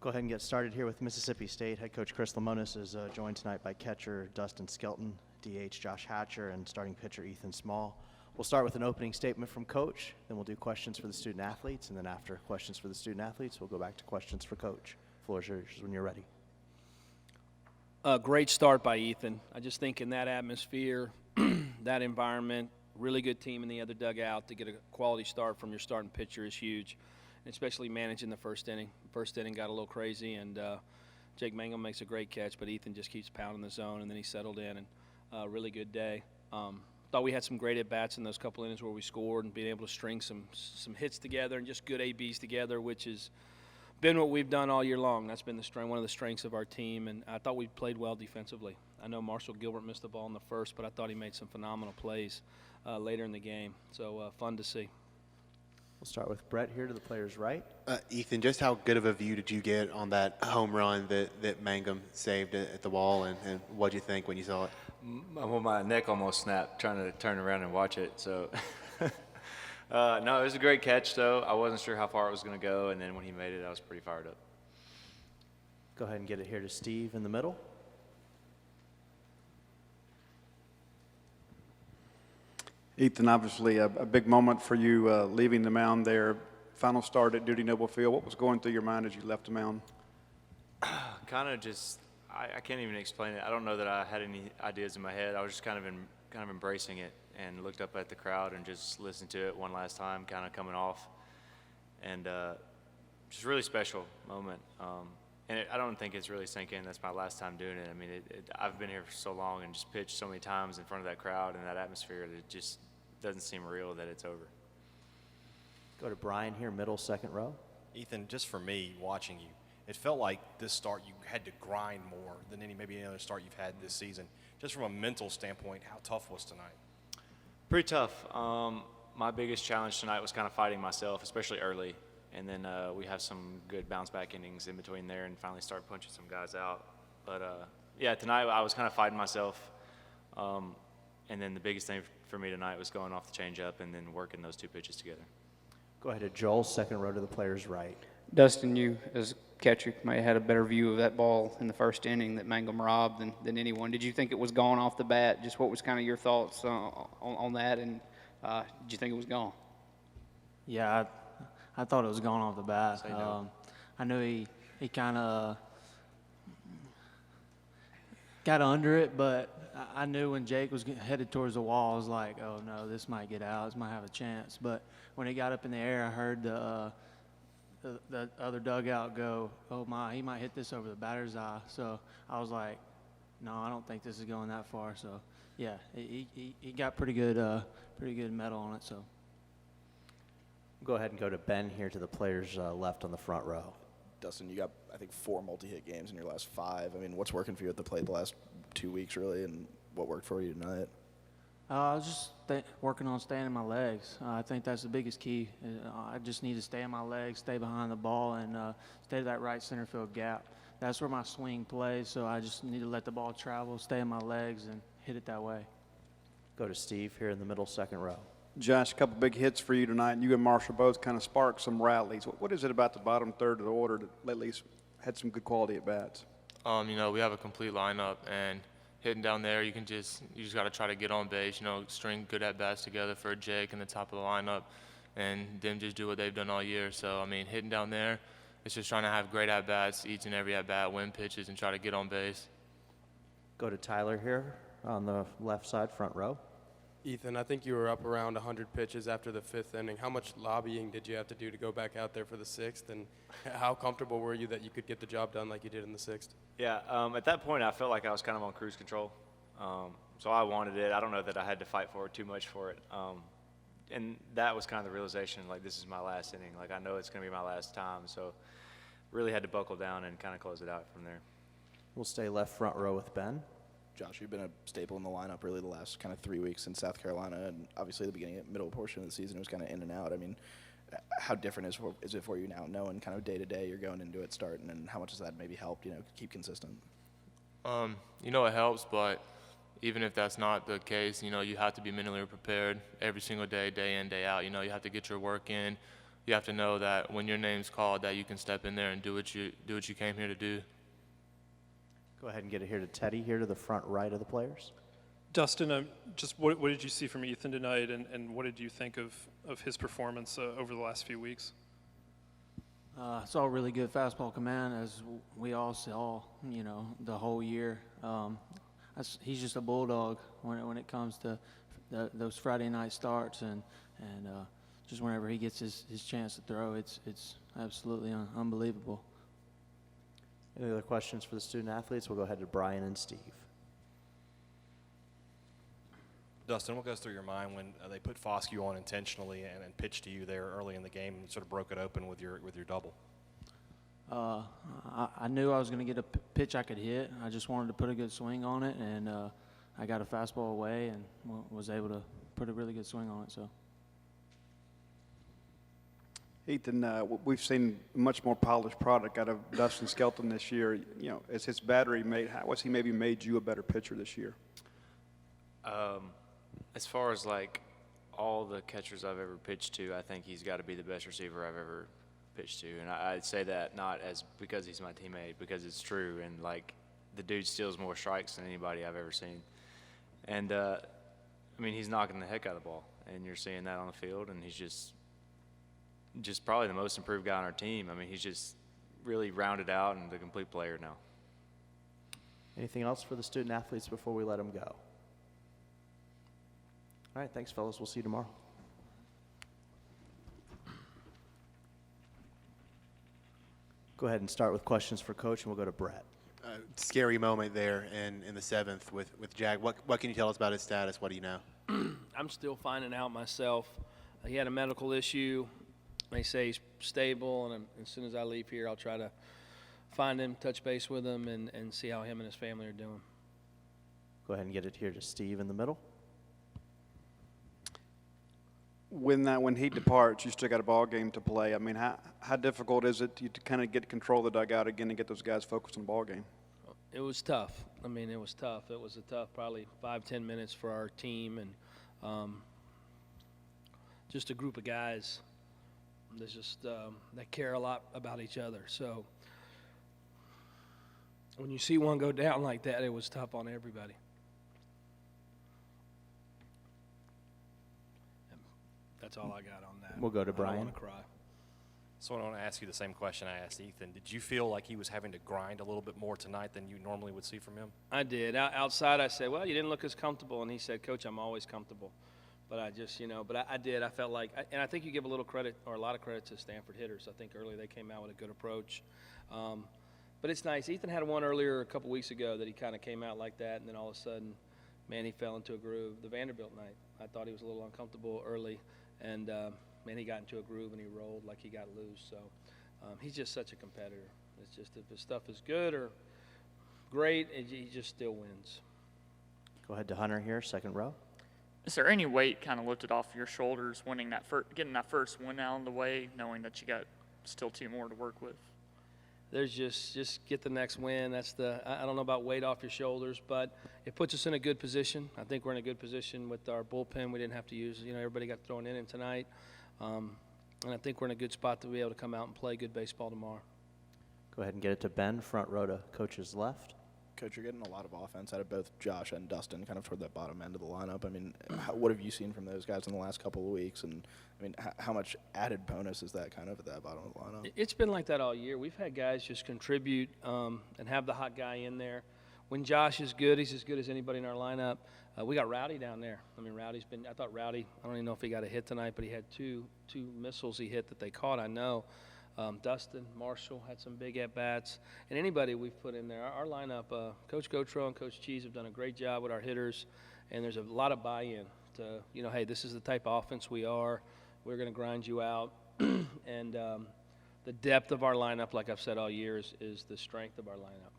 Go ahead and get started here with Mississippi State. Head coach Chris Lemonis is joined tonight by catcher Dustin Skelton, DH Josh Hatcher, and starting pitcher Ethan Small. We'll start with an opening statement from coach, then we'll do questions for the student athletes, and then after questions for the student athletes, we'll go back to questions for coach. Floor is yours when you're ready. Great start by Ethan. I just think in that atmosphere, that environment, really good team in the other dugout, to get a quality start from your starting pitcher is huge, especially managing the first inning. First inning got a little crazy, and Jake Mangum makes a great catch, but Ethan just keeps pounding the zone, and then he settled in, and really good day. Thought we had some great at-bats in those couple innings where we scored and being able to string some hits together and just good ABs together, which has been what we've done all year long. That's been one of the strengths of our team, and I thought we played well defensively. I know Marshall Gilbert missed the ball in the first, but I thought he made some phenomenal plays later in the game, so fun to see. We'll start with Brett here to the player's right. Ethan, just how good of a view did you get on that home run that Mangum saved at the wall, and what did you think when you saw it? Well, my neck almost snapped trying to turn around and watch it. So, no, it was a great catch, though. I wasn't sure how far it was going to go, and then when he made it, I was pretty fired up. Go ahead and get it here to Steve in the middle. Ethan, obviously a big moment for you leaving the mound there. Final start at Duty Noble Field. What was going through your mind as you left the mound? Kind of just, I can't even explain it. I don't know that I had any ideas in my head. I was just kind of embracing it and looked up at the crowd and just listened to it one last time, kind of coming off. And just really special moment. And I don't think it's really sink in. That's my last time doing it. I mean, I've been here for so long and just pitched so many times in front of that crowd and that atmosphere that it just doesn't seem real that it's over. Go to Brian here, middle, second row. Ethan, just for me, watching you, it felt like this start you had to grind more than maybe any other start you've had this season. Just from a mental standpoint, how tough was tonight? Pretty tough. My biggest challenge tonight was kind of fighting myself, especially early. And then we have some good bounce-back innings in between there and finally start punching some guys out. But, yeah, tonight I was kind of fighting myself. And then the biggest thing for me tonight was going off the changeup and then working those two pitches together. Go ahead to Joel, second row to the player's right. Dustin, you as a catcher may have had a better view of that ball in the first inning that Mangum robbed than anyone. Did you think it was gone off the bat? Just what was kind of your thoughts on that, and did you think it was gone? Yeah, I thought it was gone off the bat. I knew he kind of got under it, but I knew when Jake was headed towards the wall, I was like, oh, no, this might get out. This might have a chance. But when he got up in the air, I heard the other dugout go, oh, my, he might hit this over the batter's eye. So I was like, no, I don't think this is going that far. So, yeah, he got pretty good metal on it. So. Go ahead and go to Ben here to the player's left on the front row. Dustin, you got, I think, 4 multi-hit games in your last 5. I mean, what's working for you at the plate the last 2 weeks, really, and what worked for you tonight? I was just working on staying in my legs. I think that's the biggest key. I just need to stay in my legs, stay behind the ball, and stay to that right center field gap. That's where my swing plays, so I just need to let the ball travel, stay in my legs, and hit it that way. Go to Steve here in the middle, second row. Josh, a couple big hits for you tonight, and you and Marshall both kind of sparked some rallies. What is it about the bottom third of the order that at least had some good quality at bats? You know, we have a complete lineup, and hitting down there, you just got to try to get on base. You know, string good at bats together for Jake in the top of the lineup, and them just do what they've done all year. So I mean, hitting down there, it's just trying to have great at bats each and every at bat, win pitches, and try to get on base. Go to Tyler here on the left side, front row. Ethan, I think you were up around 100 pitches after the 5th inning. How much lobbying did you have to do to go back out there for the 6th, and how comfortable were you that you could get the job done like you did in the 6th? Yeah, at that point I felt like I was kind of on cruise control. So I wanted it. I don't know that I had to fight for it too much for it. And that was kind of the realization, like, this is my last inning. Like, I know it's going to be my last time. So really had to buckle down and kind of close it out from there. We'll stay left front row with Ben. Josh, you've been a staple in the lineup really the last kind of 3 weeks in South Carolina, and obviously the beginning, middle portion of the season was kind of in and out. I mean, how different is it for you now, knowing kind of day to day you're going into it starting, and how much has that maybe helped, keep consistent? You know, it helps, but even if that's not the case, you have to be mentally prepared every single day, day in, day out. You have to get your work in. you have to know that when your name's called, that you can step in there and do what you came here to do. Go ahead and get it here to Teddy, here to the front right of the players. Dustin, just what did you see from Ethan tonight, and what did you think of his performance over the last few weeks? Saw really good fastball command, as we all saw, the whole year. He's just a bulldog when it comes to those Friday night starts, and just whenever he gets his chance to throw, it's absolutely unbelievable. Any other questions for the student athletes? We'll go ahead to Brian and Steve. Dustin, what goes through your mind when they put Foscue on intentionally and pitched to you there early in the game and sort of broke it open with your double? I knew I was going to get a pitch I could hit. I just wanted to put a good swing on it, and I got a fastball away and was able to put a really good swing on it. So, Ethan, we've seen a much more polished product out of Dustin Skelton this year. As his battery how has he maybe made you a better pitcher this year? As far as like all the catchers I've ever pitched to, I think he's got to be the best receiver I've ever pitched to, and I'd say that not as because he's my teammate, because it's true. And like the dude steals more strikes than anybody I've ever seen, and I mean he's knocking the heck out of the ball, and you're seeing that on the field. And he's just probably the most improved guy on our team. I mean he's just really rounded out and the complete player now. Anything else for the student athletes before we let them go? All right, thanks, fellas. We'll see you tomorrow. Go ahead and start with questions for Coach, and we'll go to Brett. Scary moment there in the seventh with Jag. What can you tell us about his status? What do you know? I'm still finding out myself. He had a medical issue. They say he's stable, and as soon as I leave here, I'll try to find him, touch base with him, and see how him and his family are doing. Go ahead and get it here to Steve in the middle. When he departs, you still got a ball game to play. I mean, how difficult is it to kind of get control of the dugout again and get those guys focused on the ball game? It was tough. I mean, it was tough. It was a tough, probably 5-10 minutes for our team, and just a group of guys that just that care a lot about each other. So when you see one go down like that, it was tough on everybody. That's all I got on that. We'll go to Brian. I don't want to cry. So I want to ask you the same question I asked Ethan. Did you feel like he was having to grind a little bit more tonight than you normally would see from him? I did. Outside, I said, well, you didn't look as comfortable. And he said, Coach, I'm always comfortable. But I just, but I did. I felt like, and I think you give a little credit or a lot of credit to Stanford hitters. I think early they came out with a good approach. But it's nice. Ethan had one earlier a couple weeks ago that he kind of came out like that, and then all of a sudden, man, he fell into a groove. The Vanderbilt night, I thought he was a little uncomfortable early. And, man, he got into a groove and he rolled like he got loose. So he's just such a competitor. It's just if his stuff is good or great, he just still wins. Go ahead to Hunter here, second row. Is there any weight kind of lifted off your shoulders winning that getting that first win out of the way, knowing that you got still two more to work with? There's just get the next win. That's I don't know about weight off your shoulders, but it puts us in a good position. I think we're in a good position with our bullpen. We didn't have to use, everybody got thrown in tonight. And I think we're in a good spot to be able to come out and play good baseball tomorrow. Go ahead and get it to Ben, front row to Coach's left. Coach, you're getting a lot of offense out of both Josh and Dustin, kind of toward that bottom end of the lineup. I mean, what have you seen from those guys in the last couple of weeks? And, I mean, how much added bonus is that kind of at that bottom of the lineup? It's been like that all year. We've had guys just contribute and have the hot guy in there. When Josh is good, he's as good as anybody in our lineup. We got Rowdy down there. I mean, I don't even know if he got a hit tonight, but he had two missiles he hit that they caught, I know. Dustin, Marshall had some big at-bats. And anybody we've put in there. Our lineup, Coach Gautreaux and Coach Cheese have done a great job with our hitters, and there's a lot of buy-in to, hey, this is the type of offense we are. We're going to grind you out. And the depth of our lineup, like I've said all year, is the strength of our lineup.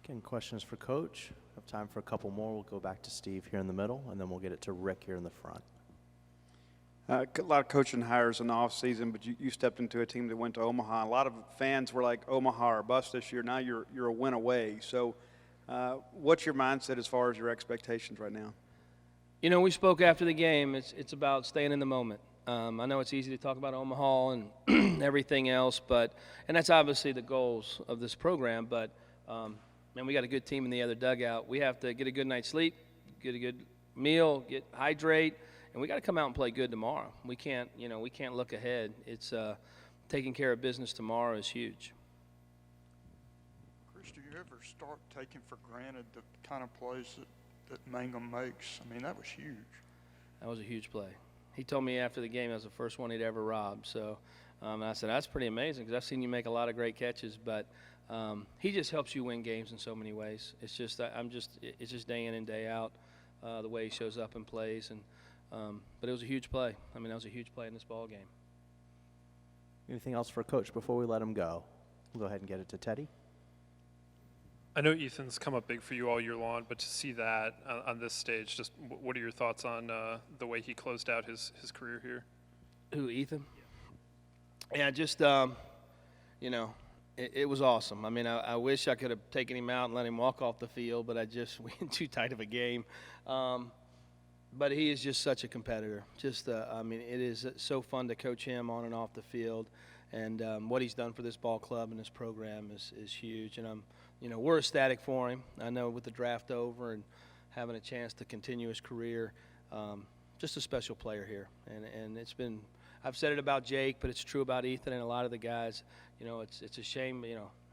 Again, questions for Coach. We have time for a couple more. We'll go back to Steve here in the middle, and then we'll get it to Rick here in the front. A lot of coaching hires in the offseason, but you stepped into a team that went to Omaha. A lot of fans were like, Omaha or bust this year. Now you're a win away. So what's your mindset as far as your expectations right now? We spoke after the game. It's about staying in the moment. I know it's easy to talk about Omaha and everything else, and that's obviously the goals of this program. But man, we got a good team in the other dugout. We have to get a good night's sleep, get a good meal, hydrate, and we got to come out and play good tomorrow. We can't look ahead. It's taking care of business tomorrow is huge. Chris, do you ever start taking for granted the kind of plays that Mangum makes? I mean, that was huge. That was a huge play. He told me after the game that was the first one he'd ever robbed. So I said, that's pretty amazing because I've seen you make a lot of great catches. But he just helps you win games in so many ways. It's just it's just day in and day out the way he shows up and plays. But it was a huge play. I mean, that was a huge play in this ball game. Anything else for Coach before we let him go? We'll go ahead and get it to Teddy. I know Ethan's come up big for you all year long, but to see that on this stage, just what are your thoughts on the way he closed out his career here? Who, Ethan? Yeah, just, it was awesome. I mean, I wish I could have taken him out and let him walk off the field, but we had too tight of a game. But he is just such a competitor. It is so fun to coach him on and off the field. And what he's done for this ball club and this program is huge. And we're ecstatic for him. I know with the draft over and having a chance to continue his career, just a special player here. And it's been, I've said it about Jake, but it's true about Ethan and a lot of the guys. It's a shame.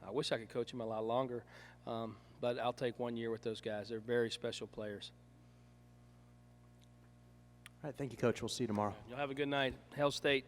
I wish I could coach him a lot longer, but I'll take 1 year with those guys. They're very special players. All right, thank you, Coach. We'll see you tomorrow. You'll have a good night. Hail State.